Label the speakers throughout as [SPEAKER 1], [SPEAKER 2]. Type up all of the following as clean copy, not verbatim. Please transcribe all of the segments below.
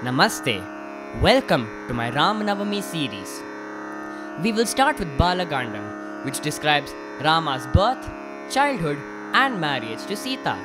[SPEAKER 1] Namaste. Welcome to my Ram Navami series. We will start with Balagandam, which describes Rama's birth, childhood, and marriage to Sita.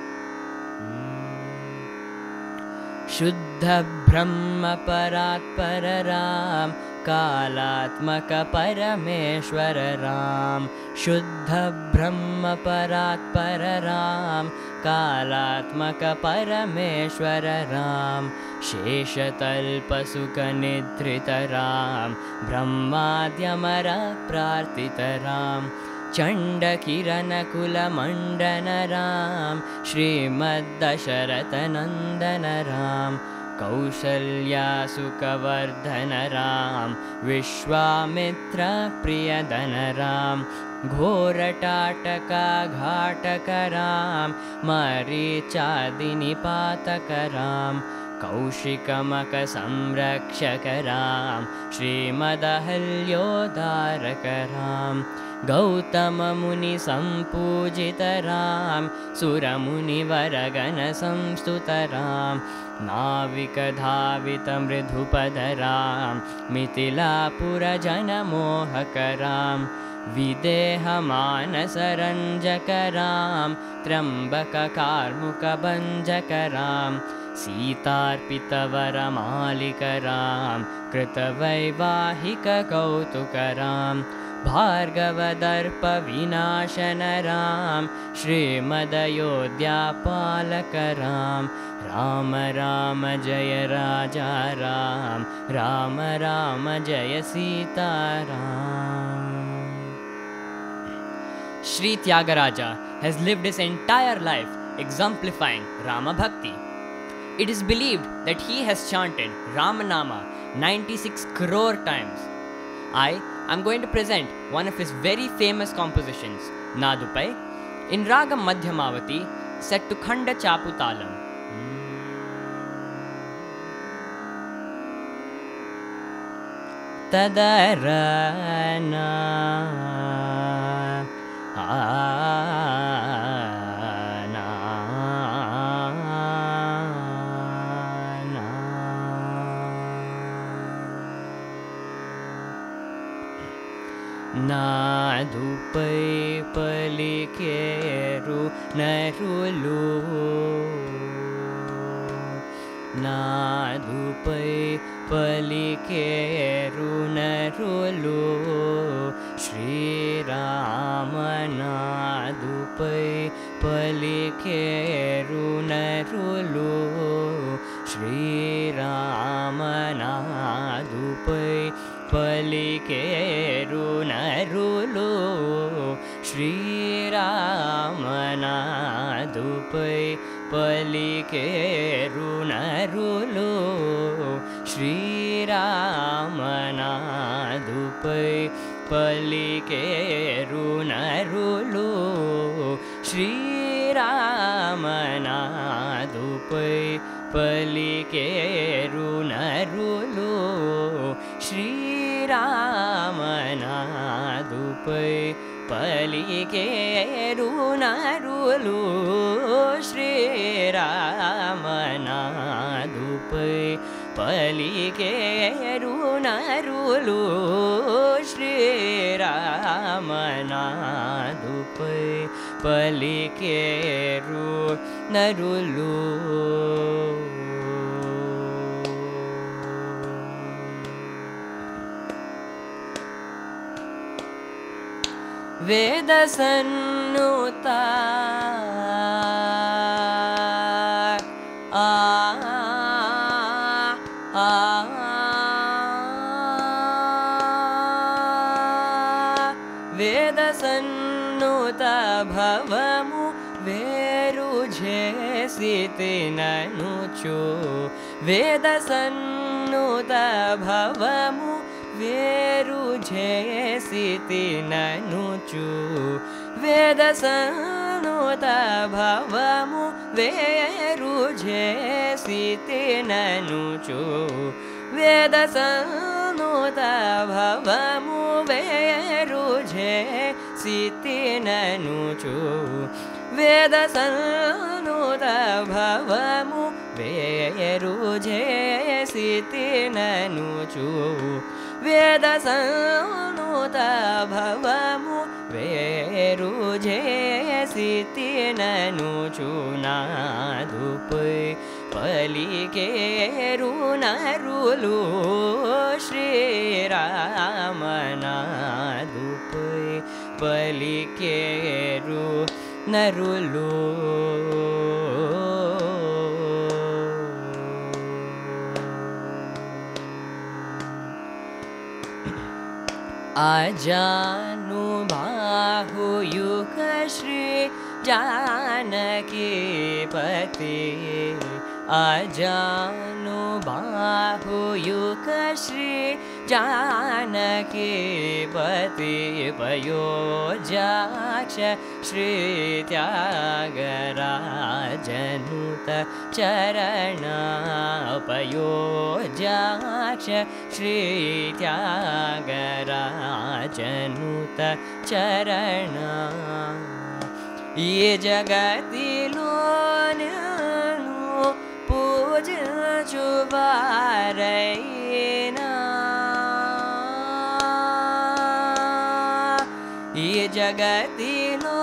[SPEAKER 1] Shuddha Brahma Paratpara Ram, Kalatmaka Parameshwara Ram. Shuddha Brahma Paratpara Ram, Kalatmaka Parameshwara Ram. शेषतल्पसुखनिद्रित Ram, ब्रह्माद्यमर प्रार्थित Ram. चण्डकिरणकुलमण्डन Ram, श्रीमद्दशरथनन्दन Ram. कौसल्यासुकवर्धन Ram, विश्वामित्रप्रियधन Ram. घोरटाटकाघाटक Ram, मरीचादिनिपातक Ram. कौशिकमकसंरक्षक Ram, श्रीमदहल्योद्धारक Ram. गौतममुनिसम्पूजित Ram, सुरमुनिवरगणसंस्तुत Ram. नाविकधावितमृदुपद Ram, मिथिलापुरजनमोहक Ram. विदेहमानसरञ्जक Ram, त्र्यम्बककार्मुकभञ्जक Ram. सीतार्पितवरमालिक Ram, कृतवैवाहिक कौतुक राम. भार्गवदर्पविनाशन राम, श्रीमदयोध्यापालक राम. राम राम जय राजा राम, राम राम जय Sitaram. Sri Tyagaraja has lived his entire life exemplifying Rama Bhakti. It is believed that he has chanted Ramanama 96 crore times. I am going to present one of his very famous compositions, Nadupai, in Ragam Madhyamavati, set to Khanda Chaputalam. Tadarana Nadupai palikeru narulu, Nadupai palikeru narulu. Shri Rama Nadupai palikeru narulu, Shri Rama Nadupai palikeru narulu, Shri Rama Nadupai palikeru narulu, Shri Rama Nadupai palikeru narulu, Shri Rama Nadupai palikeru narulu, Shri Rama Nadupai palikeru narulu, Shri Rama Nadupai palikeru narulu, Shri Rama Nadupai palikeru narulu. Vedasannuta Vedasannuta bhavamu veru jesiti nanuchu. Vedasannuta bhavamu veru jesiti nanuchu. Vedasannuta bhavamu veru jesiti nanuchu. Vedasannuta bhavamu veru jesiti nanuchu. Vedasannuta bhavamu veru jesiti सितिननुचु वेद संनुत भवमु वेरुजे सितिननुचु नादुपै पलिकेरु नरुलु श्रीरामनादुपै पलिकेरु नरुलु आजानुबाहुयुग श्री जानकी पते आजानुबाहुयुग श्री जानकी पते पयोजाक्ष श्री त्यागराजनुत चरण पयोजाक्ष श्री त्यागराजनुत चरण ये जगतिलो पूज जुबारैना ये जगतिलो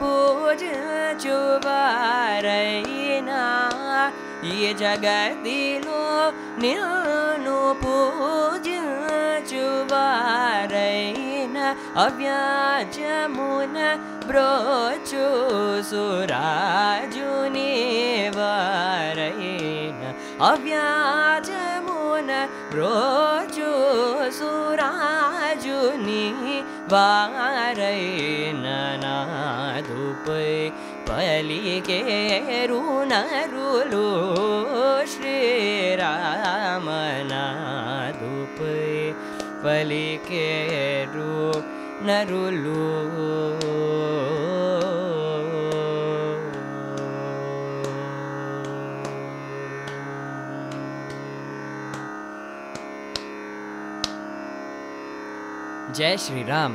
[SPEAKER 1] पूज जुबारैना ये जगतिलो पूज जुबारैना अव्याजमुन ब्रोचु सुराजुनि वारैना अव्याजमुन ब्रोचु सुराजुनि वारैना नादुपै पलिकेरु नरुलु श्रीरामनादुपै पलिकेरु नरुलु जय श्री राम।